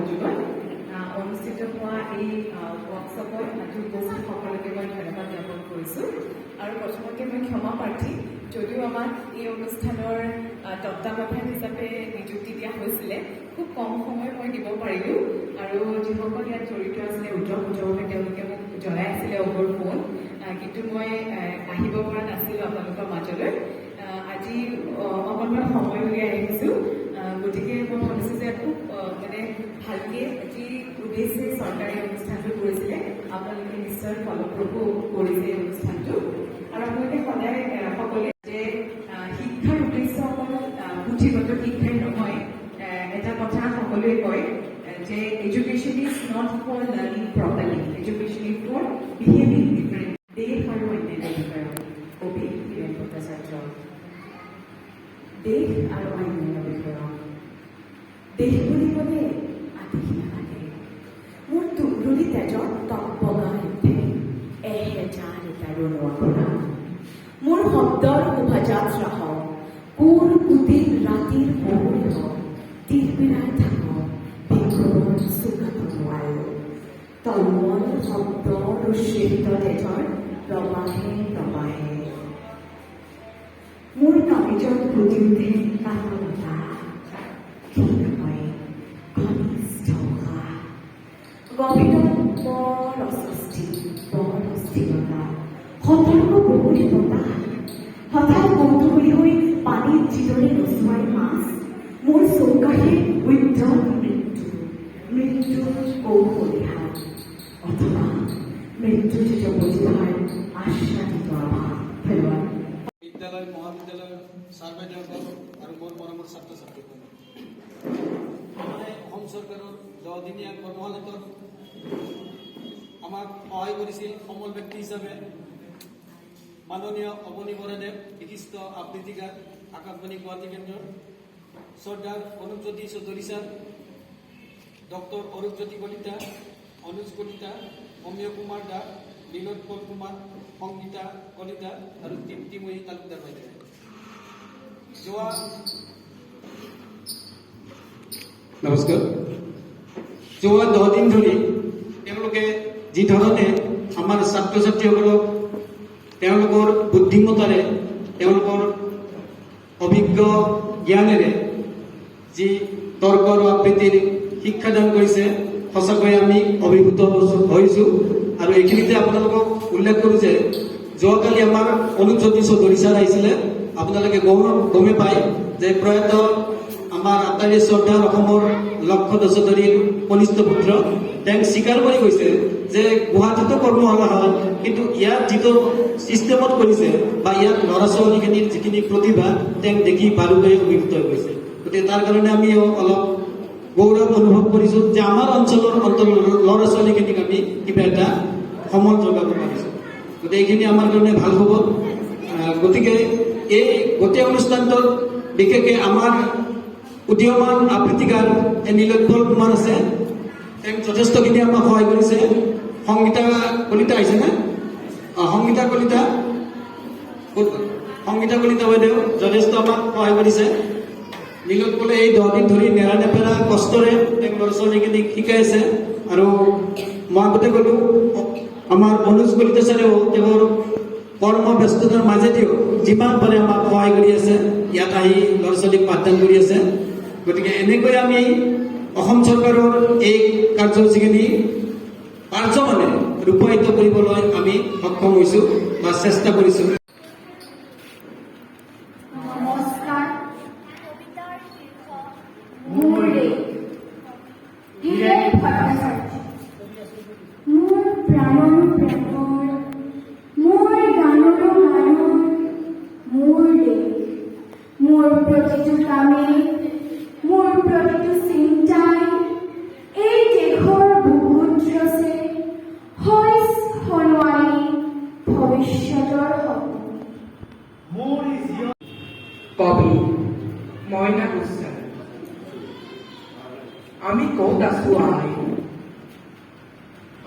সহযোগত অনুষ্ঠিত হোৱা এই ৱৰ্কশ্বপত আজি উপস্থিত সকলোকে মই ধন্যবাদ জ্ঞাপন কৰিছোঁ। আৰু প্ৰথমতে মই ক্ষমা প্ৰাৰ্থী, যদিও আমাক এই অনুষ্ঠানৰ তত্ত্বাৱধায়ক হিচাপে নিযুক্তি দিয়া হৈছিলে, খুব কম সময় মই দিব পাৰিলোঁ। আৰু যিসকল ইয়াত জড়িত আছিলে ওতঃপ্ৰোতভাৱে তেওঁলোকে মোক জনাই আছিলে অভাৰ ফোন, কিন্তু মই আহিব পৰা নাছিলোঁ আপোনালোকৰ মাজলৈ। আজি অকণমান সময় উলিয়াই আহিছোঁ, গতিকে মই ভাবিছোঁ যে খুব ভালকৈ যি উদ্দেশ্যে চৰকাৰে অনুষ্ঠানটো কৰিছিলে আপোনালোকে নিশ্চয় ফলপ্ৰসূ কৰিছে এই অনুষ্ঠানটো। আৰু আপোনালোকে সদায় সকলোৱে যে শিক্ষাৰ উদ্দেশ্য অকল পুথিগত শিক্ষাই নহয়, এটা কথা সকলোৱে কয় যে education is not for learning properly, education is for behaving different. দেশ আৰু অন্যান্য বিষয়ত অভিক হীৰেণ ভট্টাচাৰ্য। দেশ আৰু অন্যান্য বিষয়ত দেশ বুলিবলৈ আতিশী নালাগে, মোৰ তুলুলি তেজত তপ বগাই উঠে এহেজাৰ এটাৰো নোৱা। মোৰ শব্দৰ শোভাযাত্ৰা হওক, কোৰ কুটিল ৰাতিৰ বহুৰে হওক, তীৰ পিৰাই থাকক বিক্ষোভৰ চুকাত নোৱাৰো। তলমল শব্দ ৰুচিত তেজৰ প্ৰবাহে প্ৰবাহে মোৰ নবীজত ফুটি উঠে কাতৰতা, গভীৰত বৰ অস্বস্তি, বৰ অস্থিৰতা, সতৰ্ক বহুৰি বতাহ, হঠাৎ কৌতুহলী হৈ পানীত যিদৰে নচুৱাই মাছ, মোৰ চৌকাশে উদ্যম মৃত্যু, মৃত্যুৰ কৌশলী হাত, অথবা মৃত্যুজিত প্ৰতিভাৰ আশ্বাদিত আভাস। ধন্যবাদ। বিদ্যালয় মহাবিদ্যালয় ছাৰ বাইদেউসকল আৰু মোৰ মৰমৰ ছাত্ৰ ছাত্ৰীসকল, অসম চৰকাৰৰ 10 দিনীয়া কৰ্মশালাটোত আমাক সহায় কৰিছিল সমল ব্যক্তি হিচাপে মাননীয় অৱনী বৰাদেৱ, বিশিষ্ট আবৃত্তিকাৰ, আকাশবাণী গুৱাহাটী কেন্দ্ৰৰ, শ্ৰদ্ধাৰ অনুপজ্যোতি চৌধুৰী ছাৰ, ডক্টৰ অৰূপজ্যোতি কলিতা, অনুজ কলিতা, অমীয় কুমাৰ দাস, নীলোৎপল কুমাৰ, সংগীতা কলিতা আৰু তৃপ্তিময়ী তালুকদাৰ বাইদেউ। নমস্কাৰ। যোৱা 10 দিন ধৰি তেওঁলোকে যি ধৰণে আমাৰ ছাত্ৰ ছাত্ৰীসকলক তেওঁলোকৰ বুদ্ধিমত্তাৰে, তেওঁলোকৰ অভিজ্ঞ জ্ঞানেৰে যি তৰ্ক আৰু আবৃত্তিৰ শিক্ষাদান কৰিছে, সঁচাকৈয়ে আমি অভিভূত হৈছোঁ। আৰু এইখিনিতে আপোনালোকক উল্লেখ কৰোঁ যে যোৱাকালি আমাৰ অনুপজ্যোতি চৌধুৰী ছাৰ আহিছিলে। আপোনালোকে গমে পায় যে প্ৰয়াত আমাৰ আটাইৰে শ্ৰদ্ধাৰ অসমৰ লক্ষ্য দশধৰীৰ কনিষ্ঠ পুত্ৰ, তেওঁক স্বীকাৰ কৰি কৈছে যে গুৱাহাটীতো কৰ্মশালা হয়, কিন্তু ইয়াত যিটো ছিষ্টেমত কৰিছে বা ইয়াত ল'ৰা ছোৱালীখিনিৰ যিখিনি প্ৰতিভা তেওঁক দেখি বাৰুকৈ অভিভূত হৈ গৈছে। গতিকে তাৰ কাৰণে আমি অলপ গৌৰৱ অনুভৱ কৰিছোঁ যে আমাৰ অঞ্চলৰ ল'ৰা ছোৱালীখিনিক আমি কিবা এটা সমল যোগাব পাৰিছোঁ। গতিকে এইখিনি আমাৰ কাৰণে ভাল হ'ব। গতিকে এই গোটেই অনুষ্ঠানটোত বিশেষকৈ আমাৰ উদীয়মান আবৃত্তিকাৰ নীলোৎপল কুমাৰ আছে, তেওঁক যথেষ্টখিনি আমাক সহায় কৰিছে। সংগীতা কলিতা আহিছেনে? সংগীতা কলিতা বাইদেউ যথেষ্ট আমাক সহায় কৰিছে। নীলোৎপলে এই 10 দিন ধৰি নেৰানেপেৰা কষ্টৰে তেওঁক ল'ৰা ছোৱালীখিনিক শিকাই আছে। আৰু মই আগতে ক'লোঁ, আমাৰ অনুজ কলিতা ছাৰেও তেওঁৰ কৰ্মব্যস্ততাৰ মাজেদিও যিমান পাৰে আমাক সহায় কৰি আছে, ইয়াত আহি ল'ৰা ছোৱালীক পাঠদান কৰি আছে। গতিকে এনেকৈ আমি অসম চৰকাৰৰ এই কাৰ্যসূচীখিনি কাৰ্যমানে ৰূপায়িত কৰিবলৈ আমি সক্ষম হৈছোঁ বা চেষ্টা কৰিছোঁ। নমস্কাৰ। মোৰ হীৰেণ ভট্টাচাৰ্য, মোৰ প্ৰাণৰো প্ৰাণৰ, মোৰ গানৰো গানৰ, মোৰ দেশ, মোৰ প্ৰতিটো কামে, মোৰ প্ৰতিটো চিন্তাই এই দেশৰ বুকুত ৰচে শইচ সোণোৱালী ভৱিষ্যতৰ সপোন। কবি মইনা গোস্বামী। আমি ক'ত আছো আই,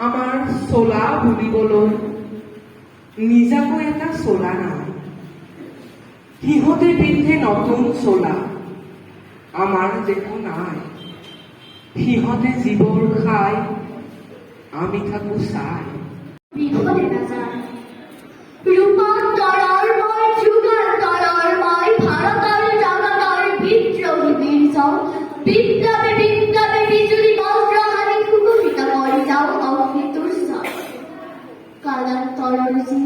আমাৰ চোলা বুলিবলৈ নিজাকৈ এটা চোলা নাই। সিহঁতে পিন্ধে নতুন চোলা, আমাৰ দেখোন নাই। সিহঁতে যিবোৰ খায় আমি থাকো চাই। বিপদে নাযায় ৰূপান্তৰৰ মই যুগান্তৰৰ মই ভাৰতৰ জগতৰ বিদ্ৰোহী বীৰ যাওঁ বিপ্লৱে বিপ্লৱে বিজুলী বজ্ৰ হানি সুগঠিত কৰি যাওঁ অগ্নিটোৰ চাপ কালান্তৰৰ যি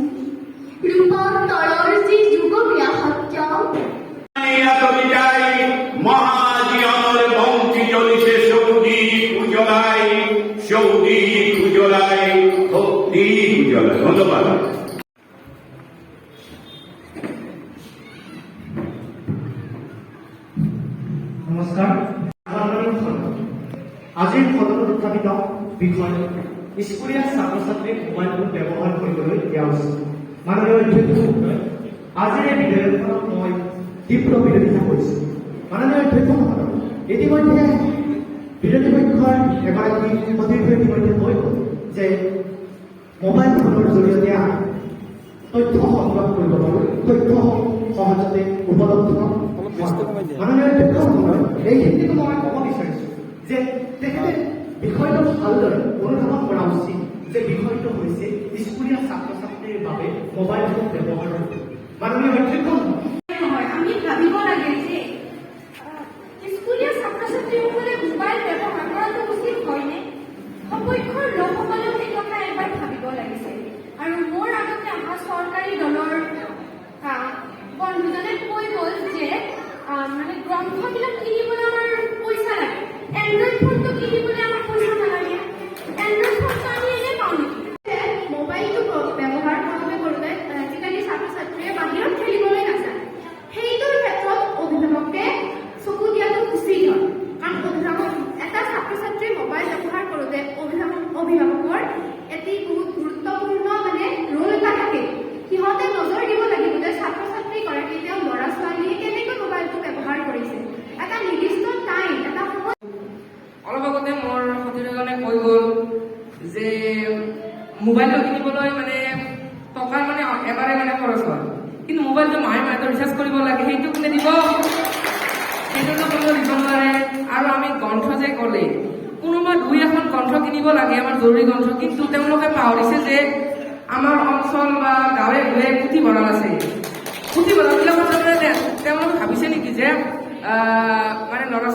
ৰূপান্তৰৰ যি যুগমীয়া সত্য মহাজীবনেৰ বংশী চলিছে সৌদিক উজ্জ্বলায় সৌদিক উজ্জ্বলায় ভক্তি উজ্জ্বলায়। ধন্যবাদ। নমস্কাৰ। আজিৰ সদনত উত্থাপিত বিষয় স্কুলীয়া ছাত্ৰ ছাত্ৰীক মোবাইল ফোন ব্যৱহাৰ কৰিবলৈ দিয়া উচিত। মাননীয় অধ্যক্ষ মহোদয়, আজিৰ এই বিধেয়কখনক মই তীব্ৰ বিৰোধিতা কৰিছোঁ। মাননীয় অধ্যক্ষ মহোদয়, ইতিমধ্যে বিৰোধী পক্ষৰ এগৰাকী সতীৰ্থ ইতিমধ্যে কৈ গ'ল যে মোবাইল ফোনৰ জৰিয়তে তথ্য সংগ্ৰহ কৰিব পাৰোঁ, তথ্য সহজতে উপলব্ধ। মাননীয় অধ্যক্ষ মহোদয়, এই ক্ষেত্ৰত মই ক'ব বিচাৰিছোঁ যে তেখেতে বিষয়টো ভালদৰে অনুধাৱন কৰা উচিত যে বিষয়টো হৈছে স্কুলীয়া ছাত্ৰ ছাত্ৰীৰ বাবে মোবাইল ফোন ব্যৱহাৰ। মাননীয় অধ্যক্ষ নহয়, আমি ভাবিব লাগে যে স্কুলীয়া ছাত্ৰ ছাত্ৰীসকলে মোবাইল ব্যৱহাৰ কৰাটো উচিত হয়নে? সপক্ষৰ লোকসকলেও সেই কথা এবাৰ ভাবিব লাগিছে। আৰু মোৰ আগতে অহা চৰকাৰী দলৰ বন্ধুজনে কৈ গ'ল যে মানে গ্ৰন্থবিলাক কিনিবলৈ আমাৰ পইচা লাগে, এণ্ড্ৰইড ফোনটো কিনিবলৈ আমাৰ পইচা নালাগে। এণ্ড্ৰইড ফোনটো আমি এনেই পাওঁ নেকি? মোবাইলটো ব্যৱহাৰ কৰোঁতে আজিকালি ছাত্ৰ ছাত্ৰীয়ে বাহিৰত খেলিবলৈ নাযায়। সেইটোৰ ক্ষেত্ৰত অভিভাৱকে চকু দিয়াটো উচিত হয়। কাৰণ এটা ছাত্ৰ ছাত্ৰীয়ে মোবাইল ব্যৱহাৰ কৰোঁতে অভিভাৱকৰ এটি বহুত গুৰুত্বপূৰ্ণ মানে ৰোল এটা থাকে। সিহঁতে নজৰ দিব লাগিব যে ছাত্ৰ ছাত্ৰীগৰাকী তেওঁ ল'ৰা ছোৱালীয়ে কেনেকৈ মোবাইলটো ব্যৱহাৰ কৰিছে। এটা নিৰ্দিষ্ট টাইম, এটা সময়। অলপ আগতে মোৰ সতীৰ্থজনে কৈ গ'ল যে মোবাইলটো কিনিবলৈ মানে টকাৰ মানে এবাৰে মানে খৰচ হয়, কিন্তু মোবাইলটো মাহে মাহে ৰিচাৰ্জ কৰিব লাগে, সেইটো কোনে দিব? সেইটোতো কোনো দিব নোৱাৰে। আৰু আমি গ্ৰন্থ যে ক'লে কোনোবা দুই এখন গ্ৰন্থ কিনিব লাগে, আমাৰ জৰুৰী গ্ৰন্থ, কিন্তু তেওঁলোকে পাহৰিছে যে আমাৰ অঞ্চল বা গাঁৱে ভূঞে পুথিভঁৰাল আছে। পুথিভঁৰালবিলাকৰ তাৰমানে তেওঁলোকে ভাবিছে নেকি যে মানে ল'ৰা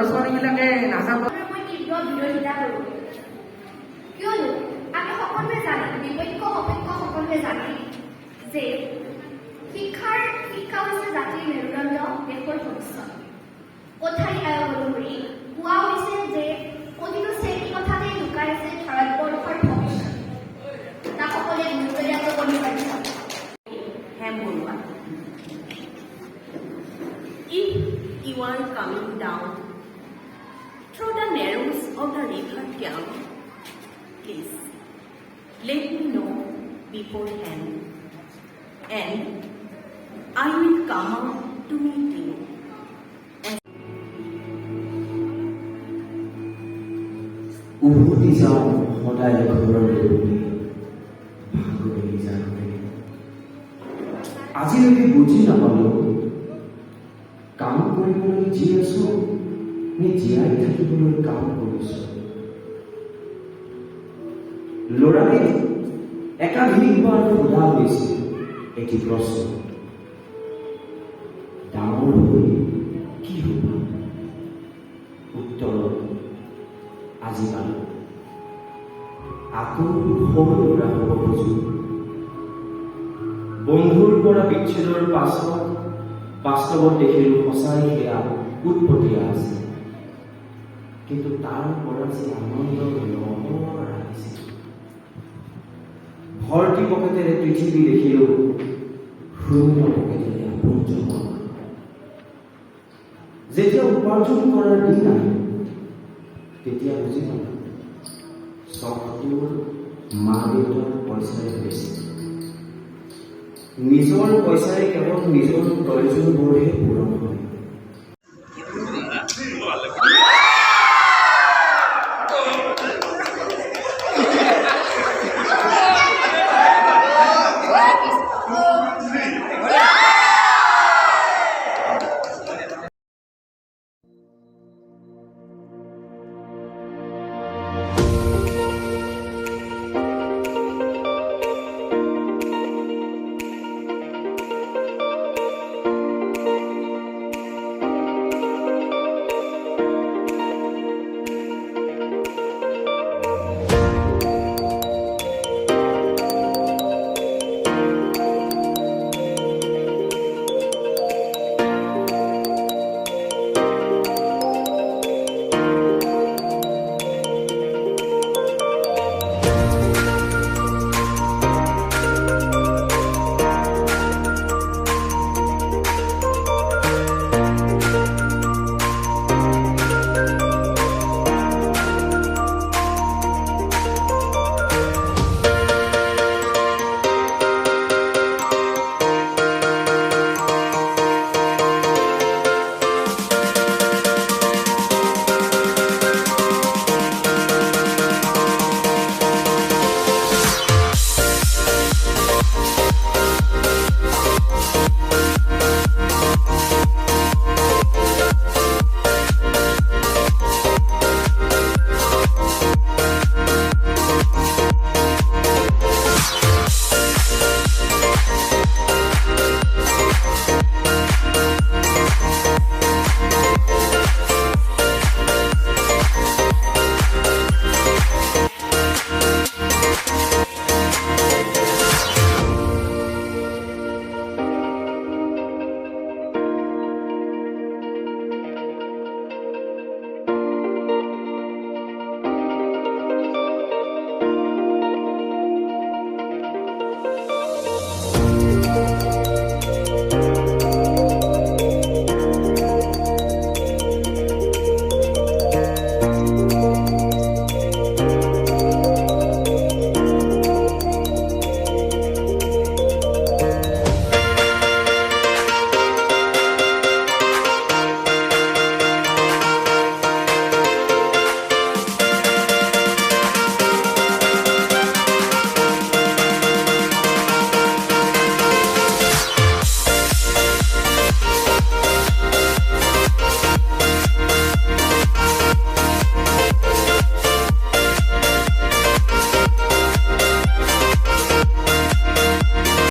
ছোৱালীবিলাকে নাযাব? মই তীব্ৰ বিৰোধিতা কৰোঁ। কিয়নো আমি সকলোৱে জানো, বিপক্ষ সপক্ষ সকলোৱে জানে যে শিক্ষা হৈছে জাতিৰ মেৰুদণ্ড, দেশৰ ভৱিষ্যত। কোঠাৰী আয়োগ অনুসৰি কোৱা হৈছে যে প্ৰতিটো শ্ৰেণী কথাতে লুকাই আছে ভাৰতবৰ্ষৰ ভৱিষ্যত। তাক সকলোৱে গুৰুত্ব দিয়াটো অনিবাৰ্য। If you are coming down through the narrows of the river Kyang, please let me know beforehand, and I will come out to meet you. উভতি যাওঁ সদায় ঘৰৰ দেউলে ভাগৰি যাওঁতে। আজিলৈকে বুজি নাপালো কাম কৰিবলৈ যি আছো নে জীয়াই থাকিবলৈ কাম কৰিছো। ল'ৰাকে একাধিকবাৰ সোধা হৈছিল এটি প্ৰশ্ন, ডাঙৰ হৈ কি হ'ব? উত্তৰত আজি পালো, আকৌ সৰু ল'ৰা হ'ব খোজো। বন্ধুৰ পৰা বিচ্ছেদৰ পাছত বাস্তৱত দেখিলো সঁচাই সেয়া উৎপতীয়া আছে, কিন্তু তাৰ পৰা যে আনন্দৰ লহৰ আহিছিল। ভৰ্তি পকেটেৰে পৃথিৱী দেখিলো, শূন্য পকেটেৰে আপোনজন। যেতিয়া উপাৰ্জন কৰাৰ দিন আহিল তেতিয়া বুজি পালো চখটোৰ মা দেউতাৰ পইচাৰে বেছি। নিজৰ পইচাৰে কেৱল নিজৰ প্ৰয়োজনবোৰহে পূৰণ হয়।